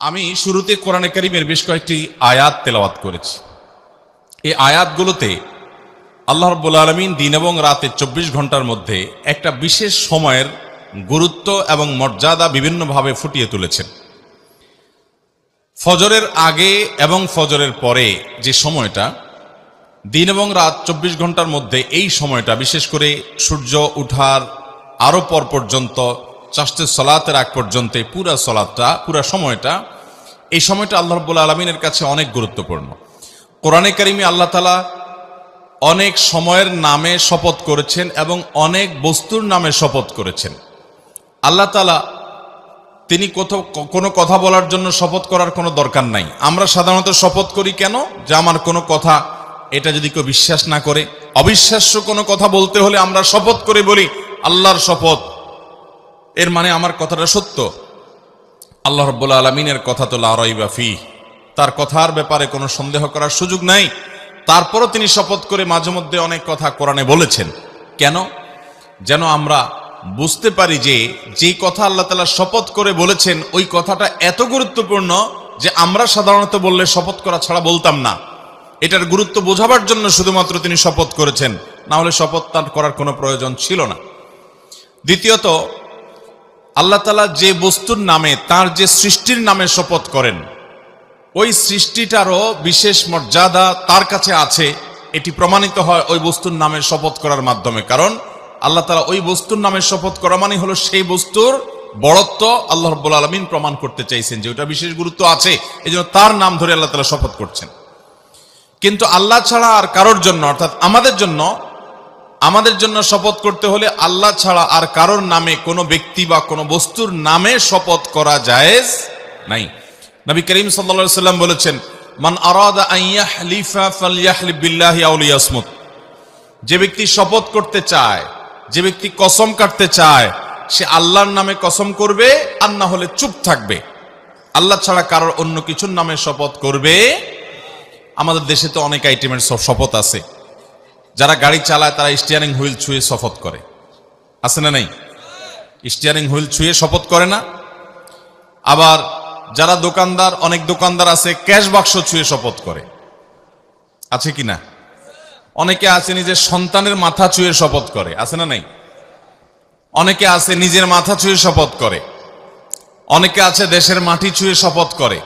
আমি শুরুতে কোরআনে কারীমের বেশ কয়েকটি আয়াত তেলাওয়াত করেছি। এই আয়াতগুলোতে আল্লাহ রাব্বুল আলামিন দিন এবং রাতে 24 ঘন্টার মধ্যে একটা বিশেষ সময়ের গুরুত্ব এবং মর্যাদা বিভিন্নভাবে ফুটিয়ে তুলেছেন। ফজরের আগে এবং ফজরের পরে যে সময়টা, দিন এবং রাত 24 ঘন্টার মধ্যে এই সময়টা, বিশেষ করে সূর্য উঠার আরো পর পর্যন্ত চারটে সালাতের আগ পর্যন্ত পুরা সময়টা, এই সময়টা আল্লাহ রাব্বুল আলামিনের কাছে অনেক গুরুত্বপূর্ণ। কোরআনে কারীমে আল্লাহ তাআলা অনেক সময়ের নামে শপথ করেছেন এবং অনেক বস্তুর নামে শপথ করেছেন। আল্লাহ তাআলা তিনি কোনো কথা বলার জন্য শপথ করার কোনো দরকার নাই। আমরা সাধারণত শপথ করি কেন? যে আমার কোনো কথা এটা যদি কেউ বিশ্বাস না করে, অবিশ্বাস্য কোনো কথা বলতে হলে আমরা শপথ করে বলি আল্লাহর শপথ, এর মানে আমার কথাটা সত্য। আল্লাহ রাব্বুল আলামিনের কথা তো লা রাইবা ফিহ, তার কথার ব্যাপারে কোনো সন্দেহ করার সুযোগ নাই। তারপরও তিনি শপথ করে মাঝে মধ্যে অনেক কথা কোরআনে বলেছেন। কেন? যেন আমরা বুঝতে পারি যে যেই কথা আল্লাহ তাআলা শপথ করে বলেছেন ওই কথাটা এত গুরুত্বপূর্ণ যে আমরা সাধারণত বললে শপথ করা ছাড়া বলতাম না। এটার গুরুত্ব বোঝাবার জন্য শুধুমাত্র তিনি শপথ করেছেন, না হলে শপথ তার করার কোনো প্রয়োজন ছিল না। দ্বিতীয়ত, আল্লাহ তাআলা যে বস্তুর নামে, তার যে সৃষ্টির নামে শপথ করেন, ওই সৃষ্টিটারও বিশেষ মর্যাদা তার কাছে আছে। এটি প্রমাণিত হয় ওই বস্তুর নামে শপথ করার মাধ্যমে। কারণ আল্লাহ তাআলা ওই বস্তুর নামে শপথ করা মানে হলো সেই বস্তুর বড়ত্ব আল্লাহ রাব্বুল আলামিন প্রমাণ করতে চাইছেন যে ওটা বিশেষ গুরুত্ব আছে, এজন্য তার নাম ধরে আল্লাহ তাআলা শপথ করছেন। কিন্তু আল্লাহ ছাড়া আর কারোর জন্য, অর্থাৎ আমাদের জন্য শপথ করতে হলে আল্লাহ ছাড়া আর কারোর নামে, কোনো ব্যক্তি বা কোনো বস্তুর নামে শপথ করা জায়েজ নাই। নবী করিম সাল্লাল্লাহু আলাইহি ওয়াসাল্লাম বলেছেন, মান আরাদা আন ইয়াহলিফা ফালইয়াহলিফ বিল্লাহি আও লিয়াসমুত। যে ব্যক্তি শপথ করতে চায়, যে ব্যক্তি কসম কাটতে চায়, সে আল্লাহর নামে কসম করবে, আর না হলে চুপ থাকবে। আল্লাহ ছাড়া কারোর অন্য কিছুর নামে শপথ করবে। আমাদের দেশে তো অনেক আইটেমের শপথ আছে। যারা গাড়ি চালায় তারা স্টিয়ারিং হুইল ছুঁয়ে শপথ করে, আছে না নাই? স্টিয়ারিং হুইল ছুঁয়ে শপথ করে না? আবার যারা দোকানদার, অনেক দোকানদার আছে ক্যাশ বাক্স ছুঁয়ে শপথ করে, আছে কি না? অনেকে আছে নিজের সন্তানের মাথা ছুঁয়ে শপথ করে, আছে না নাই? অনেকে আছে নিজের মাথা ছুঁয়ে শপথ করে, অনেকে আছে দেশের মাটি ছুঁয়ে শপথ করে।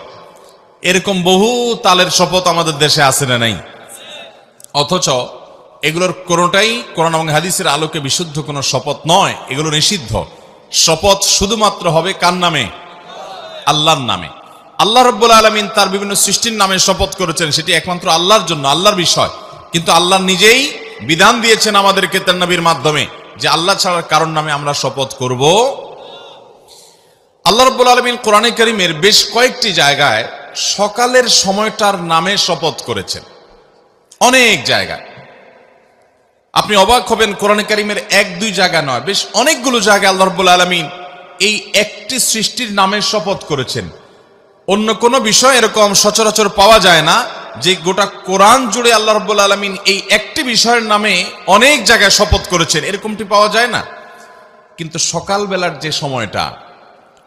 এরকম বহু তালের শপথ আমাদের দেশে আছে না নাই? অথচ এগুলোর কোনোটাই কোরআন এবং হাদিসের আলোকে বিশুদ্ধ কোনো শপথ নয়, এগুলো নিষিদ্ধ। শপথ শুধুমাত্র হবে কার নামে? আল্লাহর নামে। আল্লাহ রাব্বুল আলামিন তার বিভিন্ন সৃষ্টির নামে শপথ করেছেন, সেটি একমাত্র আল্লাহর জন্য, আল্লাহর বিষয়। কিন্তু আল্লাহ নিজেই বিধান দিয়েছেন আমাদেরকে তার নবীর মাধ্যমে যে আল্লাহ ছাড়া কারোর নামে আমরা শপথ করব। আল্লাহ রাব্বুল আলামিন কোরআনে কারীমের বেশ কয়েকটি জায়গায় সকালের সময়টার নামে শপথ করেছেন, অনেক জায়গায়। আপনি অবাক হবেন, কোরআনে কারীমের এক দুই জায়গা নয়, বেশ অনেকগুলো জায়গায় আল্লাহ রাব্বুল আলামিন এই একটি সৃষ্টির নামে শপথ করেছেন। অন্য কোনো বিষয় এরকম সচরাচর পাওয়া যায় না যে গোটা কোরআন জুড়ে আল্লাহ রাব্বুল আলামিন এই একটি বিষয়ের নামে অনেক জায়গায় শপথ করেছেন, এরকমটি পাওয়া যায় না। কিন্তু সকালবেলার যে সময়টা,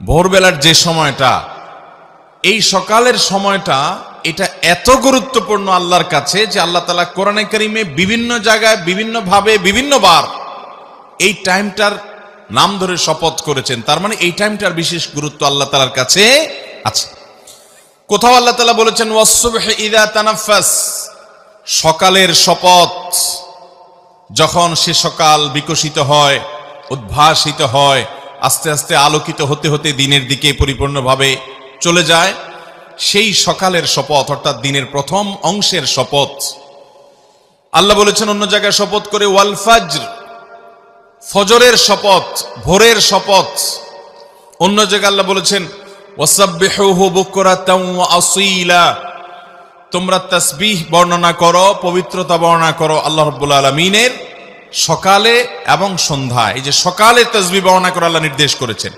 ভোরবেলার যে সময়টা, এই সকালের সময়টা, এটা এত গুরুত্বপূর্ণ আল্লাহর কাছে যে আল্লাহ তাআলা কোরআনে কারীমে বিভিন্ন জায়গায়, বিভিন্নভাবে, বিভিন্নবার এই টাইমটার নাম ধরে শপথ করেছেন। তার মানে এই টাইমটার বিশেষ গুরুত্ব আল্লাহ তাআলার কাছে আছে। কোথাও আল্লাহ তাআলা বলেছেন ওয়াস-সুবহি ইযা তানাফাস, সকালের শপথ, যখন সে সকাল বিকশিত হয়, উদ্ভাসিত হয়, আস্তে আস্তে আলোকিত হতে হতে দিনের দিকে পরিপূর্ণভাবে চলে যায়, সেই সকালের শপথ, অর্থাৎ দিনের প্রথম অংশের শপথ। আল্লাহ বলেছেন অন্য জায়গায় শপথ করে ওয়াল ফাজর, ফজরের শপথ, ভোরের শপথ। অন্য জায়গায় আল্লাহ বলেছেন ওয়াসাব্বিহুহু বুকরাতাও ওয়া আসীলা, তোমরা তাসবিহ বর্ণনা করো, পবিত্রতা বর্ণনা করো আল্লাহ রাব্বুল আলামিনের সকালে এবং সন্ধ্যায়। এই যে সকালে তাসবিহ বর্ণনা করা আল্লাহ নির্দেশ করেছেন।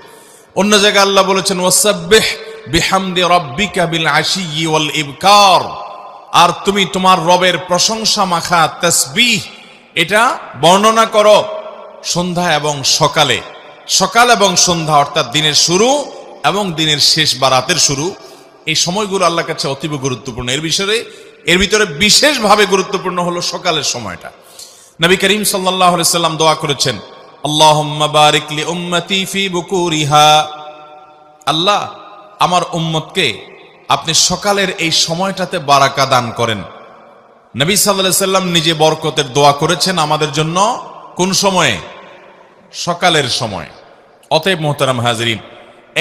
অন্য জায়গায় আল্লাহ বলেছেন ওয়াসাব্বিহ বিহামদি রাব্বিকা বিল আশিয়্যি ওয়াল ইবকার, আর তুমি তোমার রবের প্রশংসা মাখা তাসবিহ এটা বর্ণনা করো সন্ধ্যা এবং সকালে। সকাল এবং সন্ধ্যা অর্থাৎ দিনের শুরু এবং দিনের শেষ বা রাতের শুরু, এই সময়গুলো আল্লাহর কাছে অতীব গুরুত্বপূর্ণ। এর ভিতরে বিশেষভাবে গুরুত্বপূর্ণ হলো সকালের সময়টা। নবী করিম সাল্লাল্লাহু আলাইহি সাল্লাম দোয়া করেছেন, আল্লাহুম্মা বারিক লি উম্মতি ফি বুকুরিহা, আল্লাহ আমার উম্মতকে আপনি সকালের এই সময়টাতে বারাকা দান করেন। নবী সাল্লাল্লাহু আলাইহি সাল্লাম নিজে বরকতের দোয়া করেছেন আমাদের জন্য কোন সময়ে? সকালের সময়। অতএব মোহতারাম হাজিরিন,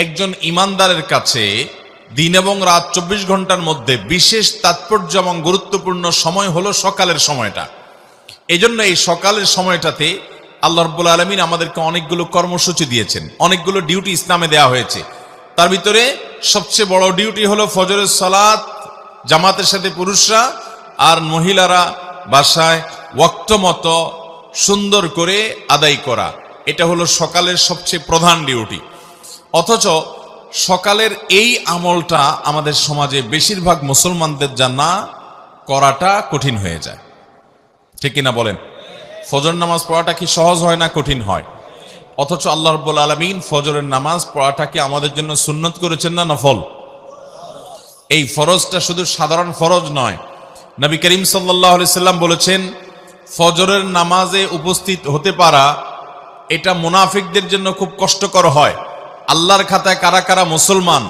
একজন ইমানদারের কাছে দিন এবং রাত 24 ঘন্টার মধ্যে বিশেষ তাৎপর্য এবং গুরুত্বপূর্ণ সময় হলো সকালের সময়টা। এজন্য এই সকালের সময়টাতে আল্লাহ রাব্বুল আলামিন আমাদেরকে অনেকগুলো কর্মসূচি দিয়েছেন, অনেকগুলো ডিউটি ইসলামে দেওয়া হয়েছে। তার ভিতরে সবচেয়ে বড় ডিউটি হলো ফজরের সালাত জামাতের সাথে পুরুষরা আর মহিলারা বাসায় ওয়াক্ত মতো সুন্দর করে আদায় করা, এটা হলো সকালের সবচেয়ে প্রধান ডিউটি। অথচ সকালের এই আমলটা আমাদের সমাজে বেশিরভাগ মুসলমানদের জানা করাটা কঠিন হয়ে যায়, ঠিক কিনা বলেন? ফজর নামাজ পড়াটা কি সহজ হয় না কঠিন হয়? অথচ আল্লাহ রাব্বুল আলামিন ফজরের নামাজ পড়াটাকে আমাদের জন্য সুন্নত করেছেন না নফল? এই ফরজটা শুধু সাধারণ ফরজ নয়। নবী করিম সাল্লাল্লাহু আলাইহি সাল্লাম বলেছেন, ফজরের নামাজে উপস্থিত হতে পারা এটা মুনাফিকদের জন্য খুব কষ্টকর হয়। আল্লাহর খাতায় কারা কারা মুসলমান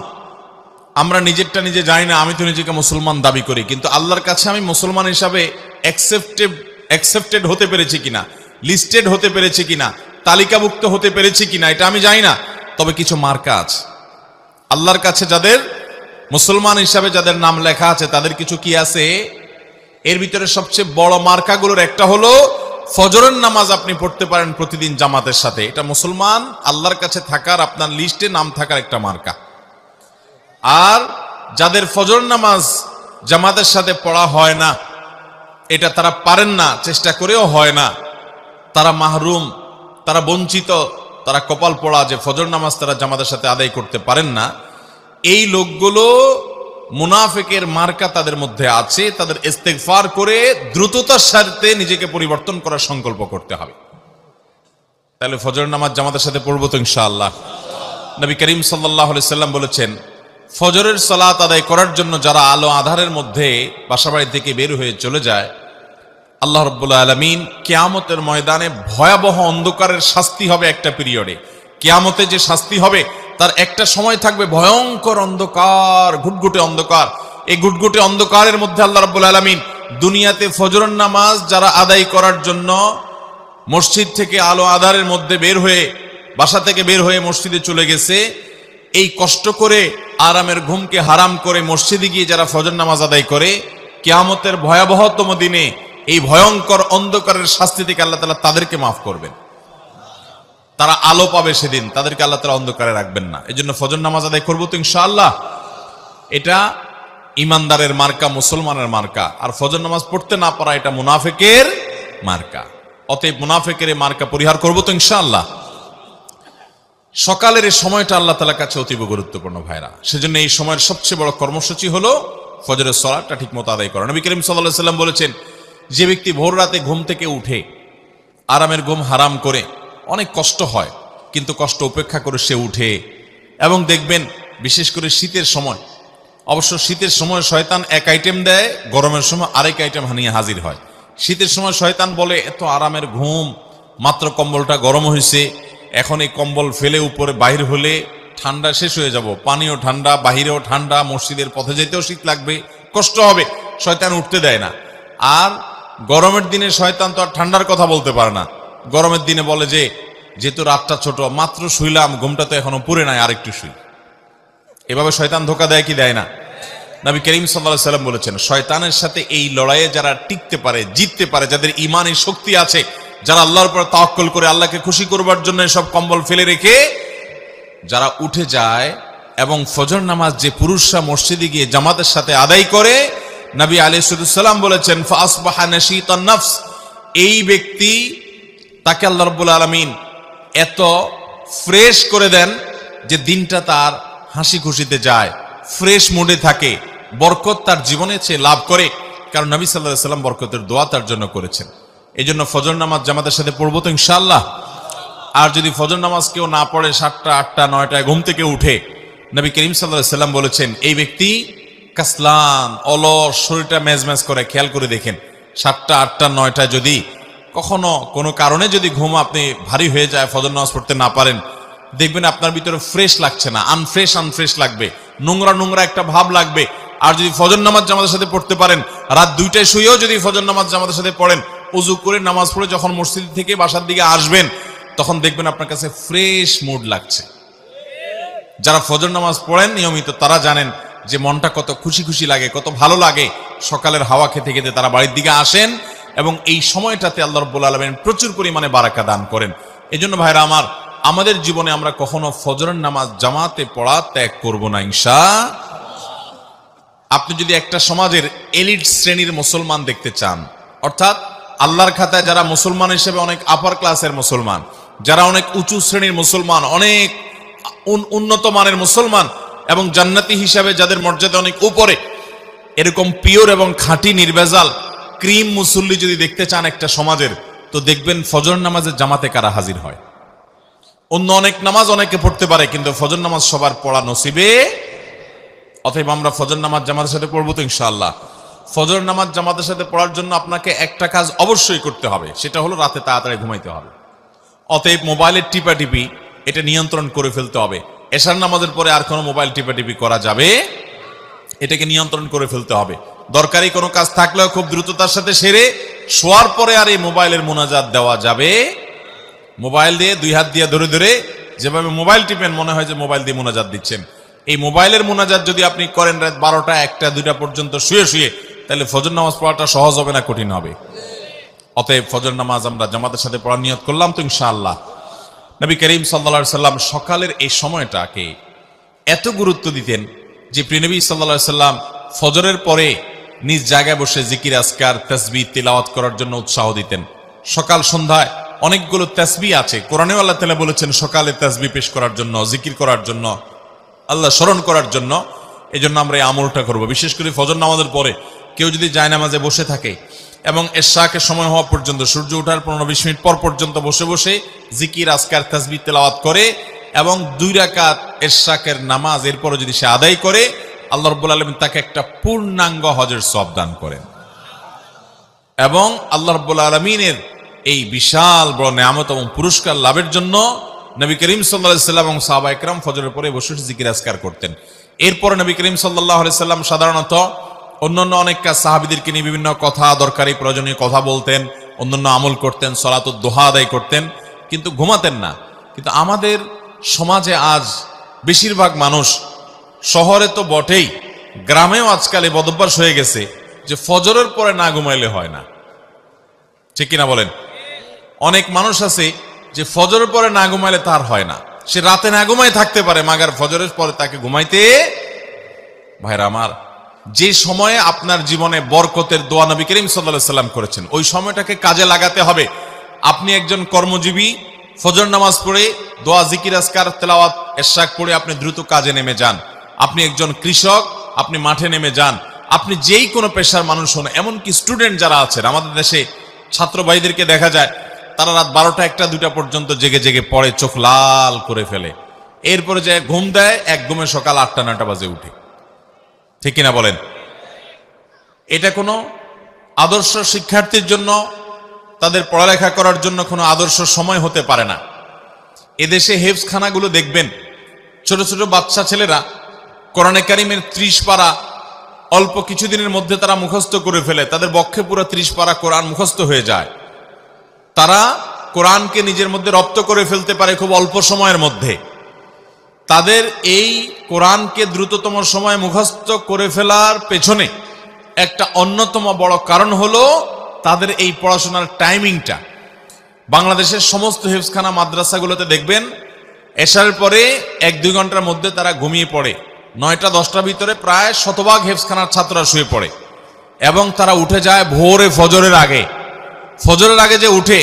আমরা নিজেরটা নিজে জানি না। আমি তো নিজেকে মুসলমান দাবি করি, কিন্তু আল্লাহর কাছে আমি মুসলমান হিসাবে অ্যাকসেপ্টেড হতে পেরেছি কিনা, লিস্টেড হতে পেরেছি কিনা, তালিকাভুক্ত হতে পেরেছি কিনা এটা আমি জানি না। তবে কিছু মার্কা আছে আল্লাহর কাছে, যাদের মুসলমান হিসাবে যাদের নাম লেখা আছে তাদের কিছু কি আছে। এর ভিতরে সবচেয়ে বড় মার্কাগুলোর একটা হলো ফজরের নামাজ আপনি পড়তে পারেন প্রতিদিন জামাতের সাথে। এটা মুসলমান আল্লাহর কাছে থাকার, আপনার লিস্টে নাম থাকার একটা মার্কা। আর যাদের ফজর নামাজ জামাতের সাথে পড়া হয় না, এটা তারা পারেন না, চেষ্টা করেও হয় না, তারা মাহরুম, তারা বঞ্চিত, তারা কপাল পোড়া যে ফজর নামাজ তারা জামাতের সাথে আদায় করতে পারেন না। এই লোকগুলো মুনাফিকের মার্কা তাদের মধ্যে আছে। তাদের ইস্তেগফার করে দ্রুততার সাথে নিজেকে পরিবর্তন করার সংকল্প করতে হবে। তাহলে ফজর নামাজ জামাতের সাথে পড়বো তো ইনশাআল্লাহ। নবী করিম সাল্লাল্লাহু আলাইহি সাল্লাম বলেছেন, ফজরের সালাত আদায় করার জন্য যারা আলো আঁধারের মধ্যে বাসাবাড়ি থেকে বের হয়ে চলে যায়, আল্লাহ রাব্বুল আলামিন কিয়ামতের ময়দানে ভয়াবহ অন্ধকারের শাস্তি হবে একটা পিরিয়ডে। কিয়ামতে যে শাস্তি হবে তার একটা সময় থাকবে ভয়ঙ্কর অন্ধকার, ঘুটঘুটে অন্ধকার। এই ঘুটঘুটে অন্ধকারের মধ্যে আল্লাহ রাব্বুল আলামিন দুনিয়াতে ফজরের নামাজ যারা আদায় করার জন্য মসজিদ থেকে আলো আঁধারের মধ্যে বের হয়ে, বাসা থেকে বের হয়ে মসজিদে চলে গেছে, এই কষ্ট করে আরামের ঘুমকে হারাম করে মসজিদে গিয়ে যারা ফজর নামাজ আদায় করে, কিয়ামতের ভয়াবহতম দিনে এই ভয়ঙ্কর অন্ধকারের শাস্তি থেকে আল্লাহ তাআলা তাদেরকে মাফ করবেন। তারা আলো পাবে সেদিন, তাদেরকে আল্লাহ তাআলা অন্ধকারে রাখবেন না। এই জন্য ফজর নামাজ আদায় করবো তো ইনশাআল্লাহ। এটা ইমানদারের মার্কা, মুসলমানের মার্কা। আর ফজর নামাজ পড়তে না পারা এটা মুনাফিকের মার্কা। অতএব মুনাফিকের এই মার্কা পরিহার করবো তো ইনশাআল্লাহ। সকালের এই সময়টা আল্লাহ তাআলার কাছে অতীব গুরুত্বপূর্ণ ভাইরা। সেজন্য এই সময়ের সবচেয়ে বড় কর্মসূচি হলো ফজরের সালাতটা ঠিক মতো আদায় করা। নবী করিম সাল্লাল্লাহু আলাইহি সাল্লাম বলেছেন, যে ব্যক্তি ভোর রাতে ঘুম থেকে উঠে আরামের ঘুম হারাম করে, অনেক কষ্ট হয় কিন্তু কষ্ট উপেক্ষা করে সে উঠে, এবং দেখবেন বিশেষ করে শীতের সময়, অবশ্য শীতের সময় শয়তান এক আইটেম দেয়, গরমের সময় আরেক আইটেম নিয়ে হাজির হয়। শীতের সময় শয়তান বলে, এত আরামের ঘুম, মাত্র কম্বলটা গরম হয়েছে, এখন এই কম্বল ফেলে উপরে বাহির হলে ঠান্ডা শেষ হয়ে যাব, পানিও ঠান্ডা, বাহিরেও ঠান্ডা, মসজিদের পথে যেতেও শীত লাগবে, কষ্ট হবে, শয়তান উঠতে দেয় না। আর গরমের দিনে শয়তান তো আর ঠান্ডার কথা বলতে পারে না। গরমের দিনে বলে যে, যেহেতু রাতটা ছোট, মাত্র শুইলাম, ঘুমটা তো এখনো পুরে নাই, আরেকটু শুই। এভাবে শয়তান ধোকা দেয় কি দেয় না? নবী করিম সাল্লাল্লাহু আলাইহি সাল্লাম বলেছেন, শয়তানের সাথে এই লড়াইয়ে যারা টিকতে পারে, জিততে পারে, যাদের ঈমানের শক্তি আছে, যারা আল্লাহর উপর তাওয়াক্কুল করে আল্লাহকে খুশি করবার জন্য সব কম্বল ফেলে রেখে যারা উঠে যায় এবং ফজর নামাজ যে পুরুষরা মসজিদে গিয়ে জামাতের সাথে আদায় করে, নবী আলাইহিস সালাম বলেছেন, ফাসবাহা নাশীতান নফস, এই ব্যক্তি তাকে আল্লাহ রাব্বুল আলামিন এত ফ্রেশ করে দেন যে দিনটা তার হাসি খুশিতে যায়, ফ্রেশ মুডে থাকে, বরকত তার জীবনে সে লাভ করে। কারণ নবী সাল্লাল্লাহু আলাইহি সাল্লাম বরকতের দোয়া তার জন্য করেছেন। এই জন্য ফজর নামাজ জামাতের সাথে পড়বো তো ইনশাআল্লাহ। আর যদি ফজর নামাজ কেউ না পড়ে, 7টা 8টা 9টায় ঘুম থেকে উঠে, নবী করিম সাল্লাল্লাহু আলাইহি সাল্লাম বলেছেন, এই ব্যক্তি কাসলান, অলস, শরীরটা মেজমেজ করে। খেয়াল করে দেখেন, 7টা 8টা 9টা যদি কখনো কোনো কারণে যদি ঘুম আপনি ভারী হয়ে যায়, ফজর নামাজ পড়তে না পারেন, দেখবেন আপনার ভিতরে ফ্রেশ লাগছে না, আনফ্রেশ লাগবে, নোংরা নোংরা একটা ভাব লাগবে। আর যদি ফজর নামাজ জামাতের সাথে পড়তে পারেন, রাত 2টায় শুয়েও যদি ফজর নামাজ জামাতের সাথে পড়েন, ওযু করে নামাজ পড়ে যখন মসজিদ থেকে বাসার দিকে আসবেন, তখন দেখবেন আপনার কাছে ফ্রেশ মুড লাগছে। যারা ফজর নামাজ পড়েন নিয়মিত তারা জানেন যে মনটা কত খুশি খুশি লাগে, কত ভালো লাগে। সকালের হাওয়া খেতে খেতে তারা বাড়ির দিকে আসেন এবং এই সময়টাতে আল্লাহ রাব্বুল আলামিন প্রচুর পরিমাণে বারাকা দান করেন। এজন্য ভাইরা আমার, আমাদের জীবনে আমরা কখনো ফজরের নামাজ জামাতে পড়া ত্যাগ করব না ইনশাআল্লাহ। আপনি যদি একটা সমাজের এলিট শ্রেণীর মুসলমান দেখতে চান, অর্থাৎ আল্লাহর খাতায় যারা মুসলমান হিসেবে অনেক আপার ক্লাসের মুসলমান, যারা অনেক উঁচু শ্রেণীর মুসলমান, অনেক উন্নত মানের মুসলমান এবং জান্নাতি হিসাবে যাদের মর্যাদা অনেক উপরে, এরকম পিওর এবং খাঁটি নির্ভেজাল ক্রিম মুসল্লি যদি দেখতে চান একটা সমাজের, তো দেখবেন ফজর নামাজের জামাতে কারা হাজির হয়। অন্য অনেক নামাজ অনেকে পড়তে পারে, কিন্তু ফজর নামাজ সবার পড়া নসিবে। অতএব আমরা ফজর নামাজ জামাতের সাথে পড়বো তো ইনশাআল্লাহ। ফজর নামাজ জামাতের সাথে পড়ার জন্য আপনাকে একটা কাজ অবশ্যই করতে হবে, সেটা হলো রাতে তাড়াতাড়ি ঘুমাইতে হবে। অতএব মোবাইলের টিপাটিপি এটা নিয়ন্ত্রণ করে ফেলতে হবে। এশার নামাজের পরে আর কোনো মোবাইল টিপাটিপি করা যাবে, এটাকে নিয়ন্ত্রণ করে ফেলতে হবে। দরকারি কোনো কাজ থাকলেও খুব দ্রুততার সাথে সেরে শোয়ার পরে আর এই মোবাইলের মোনাজাত দেওয়া যাবে। মোবাইল দিয়ে 2 হাত দিয়ে ধরে ধরে যেভাবে মোবাইল টিপেন, মনে হয় যে মোবাইল দিয়ে মোনাজাত দিচ্ছেন। এই মোবাইলের মোনাজাত যদি আপনি করেন রাত 12টা 1টা 2টা পর্যন্ত শুয়ে শুয়ে, তাহলে ফজর নামাজ পড়াটা সহজ হবে না কঠিন হবে? অতএব ফজর নামাজ আমরা জামাতের সাথে পড়ার নিয়ত করলাম তো ইনশাআল্লাহ। নবী করিম সাল্লাল্লাহু আলাইহি সাল্লাম সকালের এই সময়টাকে এত গুরুত্ব দিতেন যে প্রিয়নবী সাল্লাল্লাহু আলাইহি সাল্লাম ফজরের পরে নিজ জায়গায় বসে জিকির আজকার তাসবিহ তিলাওয়াত করার জন্য উৎসাহ দিতেন। সকাল সন্ধ্যায় অনেকগুলো তাসবিহ আছে, কোরআনেও আল্লাহ তাআলা বলেছেন সকালে তাসবিহ পেশ করার জন্য, জিকির করার জন্য, আল্লাহ স্মরণ করার জন্য। এই জন্য আমরা এই আমলটা করব। বিশেষ করে ফজর নামাজের পরে কেউ যদি জায়নামাজে বসে থাকে এবং এশাকের সময় হওয়া পর্যন্ত, সূর্য ওঠার 15-20 মিনিট পর পর্যন্ত বসে বসে জিকির আজকার তাসবিহ তেলাওয়াত করে এবং 2 রাকাত এশাকের নামাজ এরপরে যদি সে আদায় করে, আল্লাহ রাব্বুল আলামিন তাকে একটা পূর্ণাঙ্গ হজের সওয়াব দান করেন। এবং আল্লাহ রাব্বুল আলামিনের এই বিশাল বড় নিয়ামত এবং পুরস্কার লাভের জন্য নবী করিম সাল্লাল্লাহু আলাইহি সাল্লাম এবং সাহাবায়ে কেরাম ফজরের পরে বসে জিকির আজকার করতেন। এরপরে নবী করিম সাল্লাল্লাহু আলাইহি সাল্লাম সাধারণত অন্যান্য অনেক কাজ সাহাবীদেরকে নিয়ে বিভিন্ন কথা, দরকারি প্রয়োজনীয় কথা বলতেন, অন্যান্য আমল করতেন, সালাতুদ দুহা আদায় করতেন, কিন্তু ঘুমাতেন না। কিন্তু আমাদের সমাজে আজ বেশিরভাগ মানুষ, শহরে তো বটেই, গ্রামেও আজকাল এই বদভ্যাস হয়ে গেছে যে ফজরের পরে না ঘুমাইলে হয় না। ঠিক কিনা বলেন? অনেক মানুষ আছে যে ফজরের পরে না ঘুমাইলে তার হয় না, সে রাতে না ঘুমাই থাকতে পারে, মাগার ফজরের পরে তাকে ঘুমাইতে। ভাইরা আমার, যে সময়ে আপনার জীবনে বরকতের দোয়া নবী করিম সাল্লাল্লাহু আলাইহি সাল্লাম করেছেন, ওই সময়টাকে কাজে লাগাতে হবে। আপনি একজন কর্মজীবী, ফজর নামাজ পড়ে দোয়া জিকির আজকার তেলাওয়াত এশাক পড়ে আপনি দ্রুত কাজে নেমে যান। আপনি একজন কৃষক, আপনি মাঠে নেমে যান। আপনি যেই কোনো পেশার মানুষ হন, এমনকি স্টুডেন্ট যারা আছেন, আমাদের দেশে ছাত্র ভাইদেরকে দেখা যায় তারা রাত 12টা 1টা 2টা পর্যন্ত জেগে জেগে পড়ে, চোখ লাল করে ফেলে, এরপরে যে ঘুম দেয়, এক ঘুমে সকাল 8টা 9টা বাজে উঠে। ঠিক কিনা বলেন? এটা কোনো আদর্শ শিক্ষার্থীর জন্য, তাদের পড়ালেখা করার জন্য কোনো আদর্শ সময় হতে পারে না। এদেশে হেফজখানাগুলো দেখবেন, ছোট ছোট বাচ্চা ছেলেরা কোরআনে কারিমের 30 পারা অল্প কিছুদিনের মধ্যে তারা মুখস্থ করে ফেলে, তাদের বক্ষে পুরো 30 পারা কোরআন মুখস্থ হয়ে যায়। তারা কোরআনকে নিজের মধ্যে রপ্ত করে ফেলতে পারে খুব অল্প সময়ের মধ্যে। তাদের এই কোরআনকে দ্রুততম সময়ে মুখস্থ করে ফেলার পেছনে একটা অন্যতম বড় কারণ হলো তাদের এই পড়াশোনার টাইমিংটা। বাংলাদেশের সমস্ত হেফজখানা মাদ্রাসাগুলোতে দেখবেন এশারের পরে 1-2 ঘন্টার মধ্যে তারা ঘুমিয়ে পড়ে। 9টা 10টার ভিতরে প্রায় শতভাগ হেফজখানার ছাত্ররা শুয়ে পড়ে এবং তারা উঠে যায় ভোরে ফজরের আগে। ফজরের আগে যে উঠে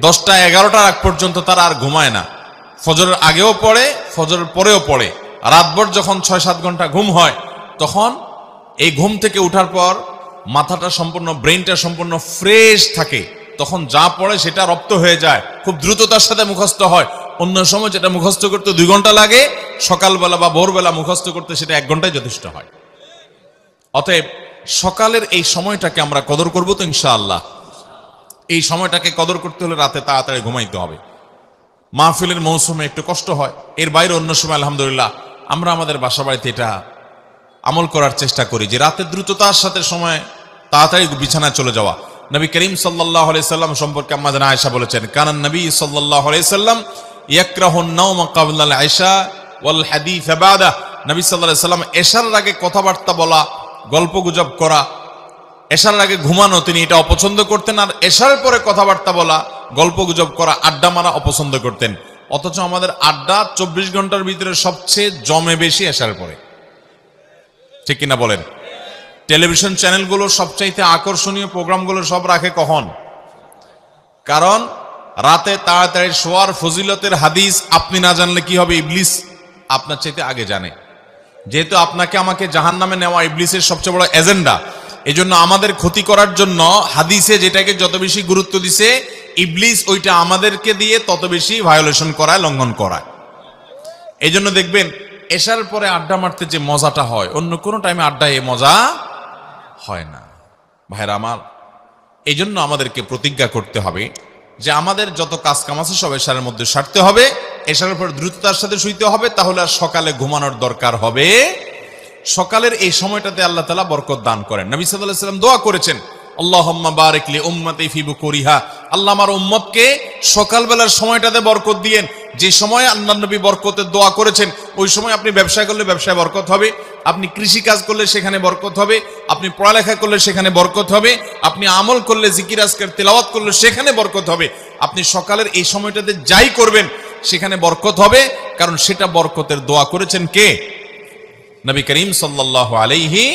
10টা 11টার আগ পর্যন্ত তারা আর ঘুমায় না। ফজরের আগেও পড়ে, ফজরের পরেও পড়ে। রাতভর যখন 6-7 ঘন্টা ঘুম হয়, তখন এই ঘুম থেকে উঠার পর মাথাটা সম্পূর্ণ, ব্রেইনটা সম্পূর্ণ ফ্রেশ থাকে। তখন যা পড়ে সেটা রপ্ত হয়ে যায়, খুব দ্রুততার সাথে মুখস্থ হয়। অন্য সময় যেটা মুখস্থ করতে 2 ঘন্টা লাগে, সকালবেলা বা ভোরবেলা মুখস্থ করতে সেটা 1 ঘন্টায় যথেষ্ট হয়। অতএব সকালের এই সময়টাকে আমরা কদর করব তো ইনশাআল্লাহ। এই সময়টাকে কদর করতে হলে রাতে তাড়াতাড়ি ঘুমাইতে হবে। মাহফিলের মৌসুমে একটু কষ্ট হয়, এর বাইরে অন্য সময় আলহামদুলিল্লাহ আমরা আমাদের বাসা বাড়িতে এটা আমল করার চেষ্টা করি যে রাতে দ্রুততার সাথে সময় তাড়াতাড়ি বিছানায় চলে যাওয়া। নবী করিম সাল্লাল্লাহু আলাইহি সাল্লাম সম্পর্কে আম্মা জানা আয়েশা বলেছেন, কানান নবী সাল্লাল্লাহু আলাইহি সাল্লাম ইয়াকরাহুন নাওম ক্বাবলা আল ইশা ওয়াল হাদিস বাদা। নবী সাল্লাল্লাহু আলাইহি সাল্লাম এশার আগে কথাবার্তা বলা, গল্পগুজব করা, এশার আগে ঘুমানো তিনি এটা অপছন্দ করতেন, আর এশার পরে কথাবার্তা বলা, গল্পগুজব করা, আড্ডা মারা অপছন্দ করতেন। অথচ আমাদের আড্ডা 24 ঘন্টার ভিতরে সবচেয়ে জমে বেশি এশার পরে, ঠিক কিনা বলেন? টেলিভিশন চ্যানেলগুলো সবচাইতে আকর্ষণীয় প্রোগ্রামগুলো সব রাখে কখন? কারণ রাতে তাড়াতাড়ি শোয়ার ফজিলতের হাদিস আপনি না জানলে কি হবে, ইবলিস আপনার চাইতে আগে জানে। যেহেতু আপনাকে আমাকে জাহান্নামে নেওয়া ইবলিসের সবচেয়ে বড় এজেন্ডা, এজন্য আমাদের ক্ষতি করার জন্য হাদিসে যেটাকে যত বেশি গুরুত্ব দিছে, ইবলিস ওইটা আমাদেরকে দিয়ে তত বেশি ভায়োলেশন করায়, লঙ্ঘন করায়। এই জন্য দেখবেন এশার পরে আড্ডা মারতে যে মজাটা হয়, অন্য কোনো টাইমে আড্ডায় এ মজা হয় না। ভাইরা আমার, এই জন্য আমাদেরকে প্রতিজ্ঞা করতে হবে যে আমাদের যত কাজ কাম আছে সব এশারের মধ্যে সারতে হবে, এশারের পর দ্রুততার সাথে শুইতে হবে, তাহলে আর সকালে ঘুমানোর দরকার হবে। সকালের এই সময়টাতে আল্লাহ তাআলা বরকত দান করেন। নবী সাল্লাল্লাহু আলাইহি ওয়াসাল্লাম দোয়া করেছেন, আল্লাহুম্মা বারিক লি উম্মতি ফি বুকুরিহা, আল্লাহ আমার উম্মতকে সকালবেলার সময়টাতে বরকত দিয়েন। যে সময় আল্লাহর নবী বরকতের দোয়া করেছেন, ওই সময় আপনি ব্যবসা করলে ব্যবসায় বরকত হবে, আপনি কৃষি কাজ করলে সেখানে বরকত হবে, আপনি পড়ালেখা করলে সেখানে বরকত হবে, আপনি আমল করলে, জিকির আজকার তেলাওয়াত করলে সেখানে বরকত হবে। আপনি সকালের এই সময়টাতে যাই করবেন সেখানে বরকত হবে, কারণ সেটা বরকতের দোয়া করেছেন কে? নবী করিম সাল্লাল্লাহু আলাইহি